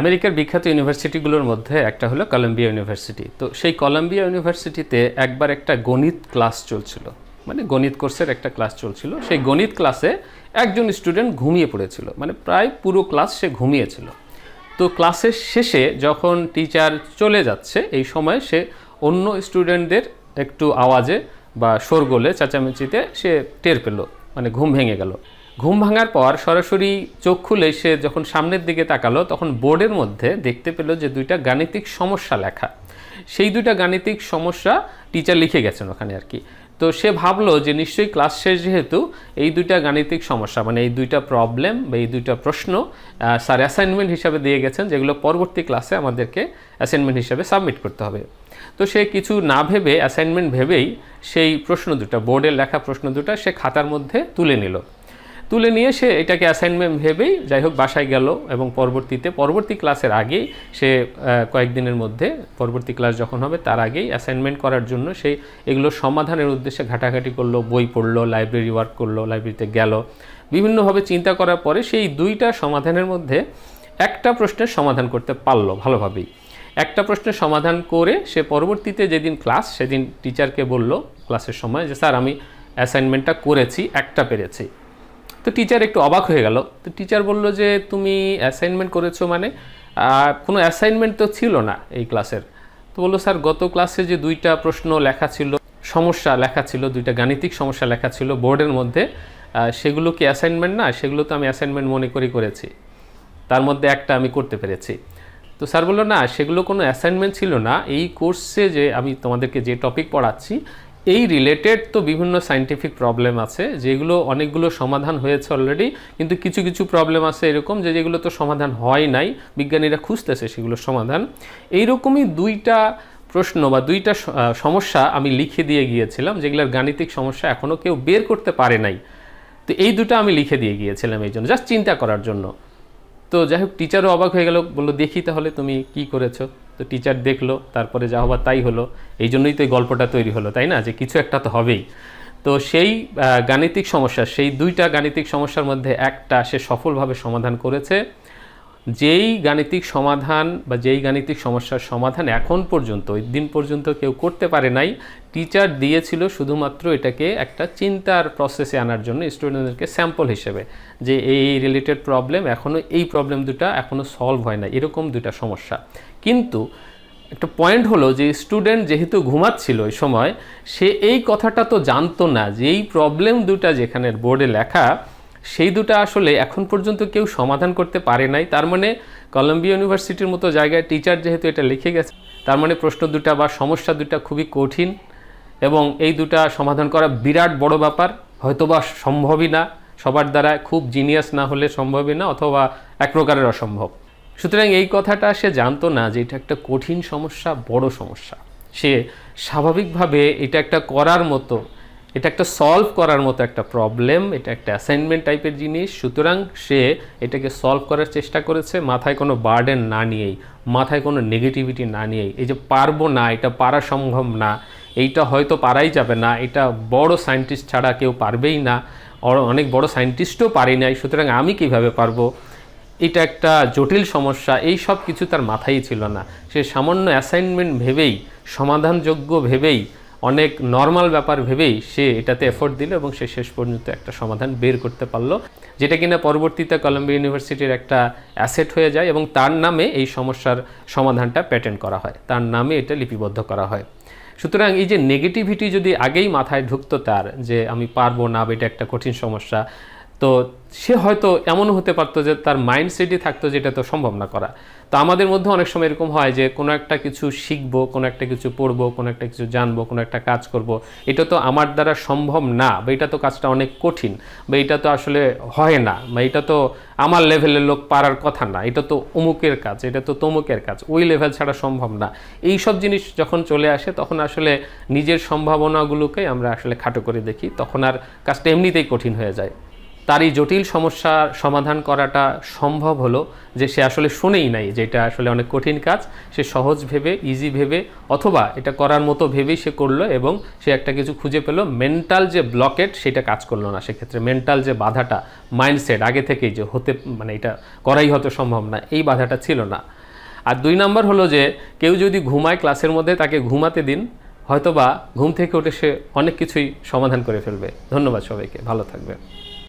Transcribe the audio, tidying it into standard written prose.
আমেরিকার বিখ্যাত ইউনিভার্সিটিগুলোর মধ্যে একটা হলো কলম্বিয়া ইউনিভার্সিটি। তো সেই কলম্বিয়া ইউনিভার্সিটিতে একবার একটা গণিত ক্লাস চলছিল, মানে গণিত কোর্সের একটা ক্লাস চলছিল। সেই গণিত ক্লাসে একজন স্টুডেন্ট ঘুমিয়ে পড়েছিল, মানে প্রায় পুরো ক্লাস সে ঘুমিয়েছিল। তো ক্লাসের শেষে যখন টিচার চলে যাচ্ছে, এই সময় সে অন্য স্টুডেন্টদের একটু আওয়াজে বা শোরগোলে চেঁচামেচিতে সে টের পেল, মানে ঘুম ভেঙে গেল। ঘুম ভাঙার পর সরাসরি চোখ খুলে সে যখন সামনের দিকে তাকালো, তখন বোর্ডের মধ্যে দেখতে পেল যে দুইটা গাণিতিক সমস্যা লেখা। সেই দুইটা গাণিতিক সমস্যা টিচার লিখে গেছেন ওখানে আর কি। তো সে ভাবলো যে নিশ্চয়ই ক্লাস শেষ, যেহেতু এই দুইটা গাণিতিক সমস্যা মানে এই দুইটা প্রবলেম বা এই দুইটা প্রশ্ন স্যার অ্যাসাইনমেন্ট হিসাবে দিয়ে গেছেন, যেগুলো পরবর্তী ক্লাসে আমাদেরকে অ্যাসাইনমেন্ট হিসাবে সাবমিট করতে হবে। তো সে কিছু না ভেবে, অ্যাসাইনমেন্ট ভেবেই সেই প্রশ্ন দুটো, বোর্ডের লেখা প্রশ্ন দুটো সে খাতার মধ্যে তুলে নিল। তুলে নিয়ে সে এটাকে অ্যাসাইনমেন্ট ভেবেই যাই হোক বাসায় গেল, এবং পরবর্তী ক্লাসের আগেই সে কয়েকদিনের মধ্যে পরবর্তী ক্লাস যখন হবে তার আগেই অ্যাসাইনমেন্ট করার জন্য সেই এগুলো সমাধানের উদ্দেশ্যে ঘাটাঘাটি করলো, বই পড়লো, লাইব্রেরি ওয়ার্ক করলো, লাইব্রেরিতে গেল। বিভিন্নভাবে চিন্তা করার পরে সেই দুইটা সমাধানের মধ্যে একটা প্রশ্নের সমাধান করতে পারলো ভালোভাবেই। একটা প্রশ্নের সমাধান করে সে পরবর্তীতে যেদিন ক্লাস, সেদিন টিচারকে বলল ক্লাসের সময় যে স্যার আমি অ্যাসাইনমেন্টটা করেছি, একটা পেরেছি। তো টিচার একটু অবাক হয়ে গেল। তো টিচার বলল যে তুমি অ্যাসাইনমেন্ট করেছো মানে? কোনো অ্যাসাইনমেন্ট তো ছিল না এই ক্লাসের। তো বললো স্যার গত ক্লাসে যে দুইটা প্রশ্ন লেখা ছিল, সমস্যা লেখা ছিল, দুইটা গাণিতিক সমস্যা লেখা ছিল বোর্ডের মধ্যে, সেগুলো কি অ্যাসাইনমেন্ট না? সেগুলো তো আমি অ্যাসাইনমেন্ট মনে করেছি, তার মধ্যে একটা আমি করতে পেরেছি। তো স্যার বললো না, সেগুলো কোনো অ্যাসাইনমেন্ট ছিল না। এই কোর্সে যে আমি তোমাদেরকে যে টপিক পড়াচ্ছি এই রিলেটেড তো বিভিন্ন সায়েন্টিফিক প্রবলেম আছে, যেগুলো অনেকগুলো সমাধান হয়েছে অলরেডি, কিন্তু কিছু কিছু প্রবলেম আছে এরকম যেগুলো তো সমাধান হয় নাই, বিজ্ঞানীরা খুঁজতেছে সেগুলোর সমাধান। এইরকমই দুইটা প্রশ্ন বা দুইটা সমস্যা আমি লিখে দিয়ে গিয়েছিলাম, যেগুলোর গাণিতিক সমস্যা এখনও কেউ বের করতে পারে নাই। তো এই দুটো আমি লিখে দিয়ে গিয়েছিলাম এই জন্য, জাস্ট চিন্তা করার জন্য। তো যাই হোক টিচারও অবাক হয়ে গেল, বললো দেখি তাহলে তুমি কি করেছো। তো টিচার দেখলো, তারপরে যা হবার তাই হলো। এই জন্যই তো এই গল্পটা তৈরি হলো, তাই না, যে কিছু একটা তো হবেই। তো সেই গাণিতিক সমস্যা, সেই দুইটা গাণিতিক সমস্যার মধ্যে একটা সে সফলভাবে সমাধান করেছে। যেই গাণিতিক সমাধান বা যেই গাণিতিক সমস্যার সমাধান এখন পর্যন্ত, ওই দিন পর্যন্ত কেউ করতে পারে নাই, টিচার দিয়েছিল শুধুমাত্র এটাকে একটা চিন্তার প্রসেসে আনার জন্য স্টুডেন্টদেরকে স্যাম্পল হিসেবে, যে এই রিলেটেড প্রবলেম এখনও, এই প্রবলেম দুটা এখনও সলভ হয় না, এরকম দুটা সমস্যা। কিন্তু একটা পয়েন্ট হলো যে স্টুডেন্ট যেহেতু ঘুমাচ্ছিল ওই সময়, সে এই কথাটা তো জানতো না যে এই প্রবলেম দুটা যেখানে বোর্ডে লেখা, সেই দুটো আসলে এখন পর্যন্ত কেউ সমাধান করতে পারে নাই। তার মানে কলম্বিয়া ইউনিভার্সিটির মতো জায়গায় টিচার যেহেতু এটা লিখে গেছে, তার মানে প্রশ্ন দুটা বা সমস্যা দুটা খুবই কঠিন, এবং এই দুটা সমাধান করা বিরাট বড় ব্যাপার, হয়তোবা সম্ভবই না, সবার দ্বারা খুব জিনিয়াস না হলে সম্ভবই না, অথবা এক প্রকারের অসম্ভব। সুতরাং এই কথাটা সে জানতো না যে এটা একটা কঠিন সমস্যা, বড় সমস্যা। সে স্বাভাবিকভাবে এটা একটা করার মতো, এটা একটা সলভ করার মতো একটা প্রবলেম, এটা একটা অ্যাসাইনমেন্ট টাইপের জিনিস। সুতরাং সে এটাকে সলভ করার চেষ্টা করেছে, মাথায় কোনো বার্ডেন না নিয়েই, মাথায় কোনো নেগেটিভিটি না নিয়েই। এই যে পারবো না, এটা পারা সম্ভব না, এইটা হয়তো পারাই যাবে না, এটা বড় সায়েন্টিস্ট ছাড়া কেউ পারবেই না, অনেক বড় সায়েন্টিস্টও পারে নাই, সুতরাং আমি কিভাবে পারবো, এটা একটা জটিল সমস্যা, এই সব কিছু তার মাথায় ছিল না। সে সামান্য অ্যাসাইনমেন্ট ভেবেই, সমাধানযোগ্য ভেবেই, অনেক নর্মাল ব্যাপার ভেবেই সে এটাতে এফোর্ট দিল, এবং সে শেষ পর্যন্ত একটা সমাধান বের করতে পারলো, যেটা কিনা পরবর্তীতে কলম্বিয়া ইউনিভার্সিটির একটা অ্যাসেট হয়ে যায়, এবং তার নামে এই সমস্যার সমাধানটা প্যাটেন্ট করা হয়, তার নামে এটা লিপিবদ্ধ করা হয়। সুতরাং এই যে নেগেটিভিটি যদি আগেই মাথায় ঢুকতো তার, যে আমি পারবো না, এটা একটা কঠিন সমস্যা, তো সে হয়তো এমনও হতে পারতো যে তার মাইন্ডসেটই থাকতো যে এটা তো সম্ভব না করা। তো আমাদের মধ্যে অনেক সময় এরকম হয় যে কোনো একটা কিছু শিখবো, কোনো একটা কিছু পড়বো, কোনো একটা কিছু জানবো, কোনো একটা কাজ করব, এটা তো আমার দ্বারা সম্ভব না, বা এটা তো কাজটা অনেক কঠিন, বা এটা তো আসলে হয় না, বা এটা তো আমার লেভেলের লোক পারার কথা না, এটা তো অমুকের কাজ, এটা তো তমুকের কাজ, ওই লেভেল ছাড়া সম্ভব না। এই সব জিনিস যখন চলে আসে, তখন আসলে নিজের সম্ভাবনাগুলোকে আমরা আসলে খাটো করে দেখি, তখন আর কাজটা এমনিতেই কঠিন হয়ে যায়। তার এই জটিল সমস্যার সমাধান করাটা সম্ভব হলো যে সে আসলে শোনেই নাই, যে এটা আসলে অনেক কঠিন কাজ, সে সহজ ভেবে, ইজি ভেবে, অথবা এটা করার মতো ভেবেই সে করলো এবং সে একটা কিছু খুঁজে পেলো। মেন্টাল যে ব্লকেট সেটা কাজ করলো না, সেক্ষেত্রে মেন্টাল যে বাধাটা, মাইন্ডসেট আগে থেকেই যে হতে মানে এটা করাই হয়তো সম্ভব না, এই বাধাটা ছিল না। আর 2 নম্বর হলো যে কেউ যদি ঘুমায় ক্লাসের মধ্যে, তাকে ঘুমাতে দিন, হয়তোবা ঘুম থেকে উঠে সে অনেক কিছুই সমাধান করে ফেলবে। ধন্যবাদ সবাইকে, ভালো থাকবেন।